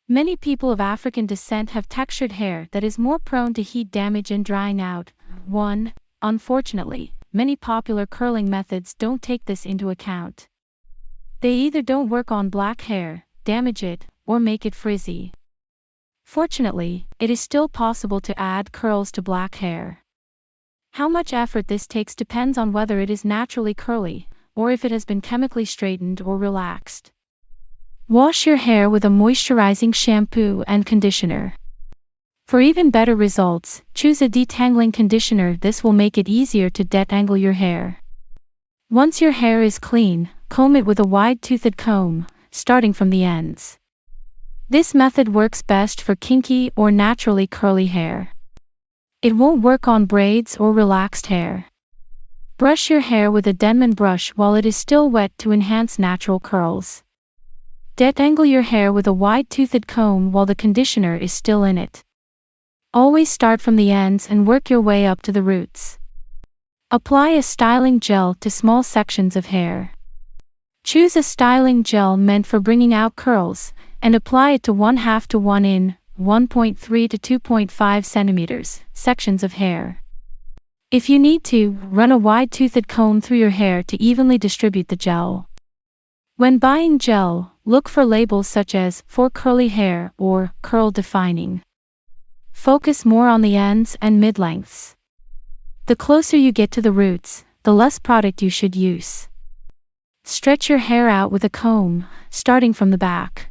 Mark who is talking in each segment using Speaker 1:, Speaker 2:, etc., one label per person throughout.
Speaker 1: Many people of African descent have textured hair that is more prone to heat damage and drying out. 1. Unfortunately, many popular curling methods don't take this into account. They either don't work on black hair, damage it, or make it frizzy. Fortunately, it is still possible to add curls to black hair. How much effort this takes depends on whether it is naturally curly, or if it has been chemically straightened or relaxed. Wash your hair with a moisturizing shampoo and conditioner. For even better results, choose a detangling conditioner. This will make it easier to detangle your hair. Once your hair is clean, comb it with a wide-toothed comb, starting from the ends. This method works best for kinky or naturally curly hair. It won't work on braids or relaxed hair. Brush your hair with a Denman brush while it is still wet to enhance natural curls. Detangle your hair with a wide-toothed comb while the conditioner is still in it. Always start from the ends and work your way up to the roots. Apply a styling gel to small sections of hair. Choose a styling gel meant for bringing out curls, and apply it to 1/2 to 1 in 1.3 to 2.5 centimeters sections of hair. If you need to, run a wide-toothed comb through your hair to evenly distribute the gel. When buying gel, look for labels such as "for curly hair" or "curl defining." Focus more on the ends and mid-lengths. The closer you get to the roots, the less product you should use. Stretch your hair out with a comb, starting from the back.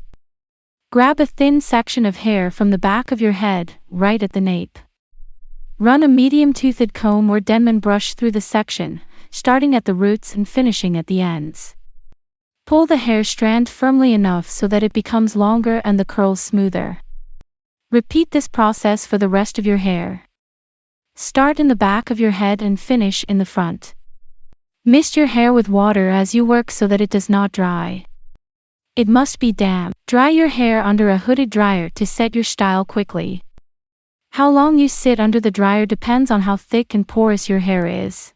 Speaker 1: Grab a thin section of hair from the back of your head, right at the nape. Run a medium-toothed comb or Denman brush through the section, starting at the roots and finishing at the ends. Pull the hair strand firmly enough so that it becomes longer and the curls smoother. Repeat this process for the rest of your hair. Start in the back of your head and finish in the front. Mist your hair with water as you work so that it does not dry. It must be damp. Dry your hair under a hooded dryer to set your style quickly. How long you sit under the dryer depends on how thick and porous your hair is.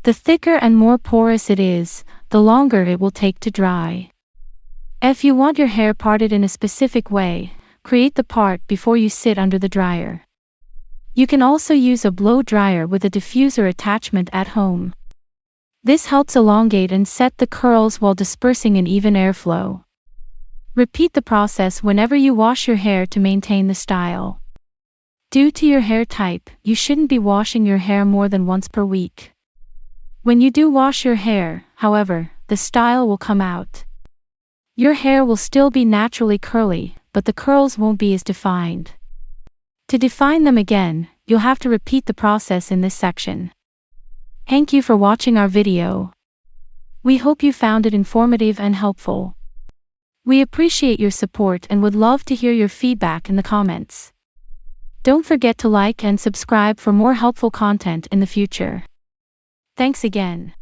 Speaker 1: The thicker and more porous it is, the longer it will take to dry. If you want your hair parted in a specific way, create the part before you sit under the dryer. You can also use a blow dryer with a diffuser attachment at home. This helps elongate and set the curls while dispersing an even airflow. Repeat the process whenever you wash your hair to maintain the style. Due to your hair type, you shouldn't be washing your hair more than once per week. When you do wash your hair, however, the style will come out. Your hair will still be naturally curly, but the curls won't be as defined. To define them again, you'll have to repeat the process in this section. Thank you for watching our video. We hope you found it informative and helpful. We appreciate your support and would love to hear your feedback in the comments. Don't forget to like and subscribe for more helpful content in the future. Thanks again.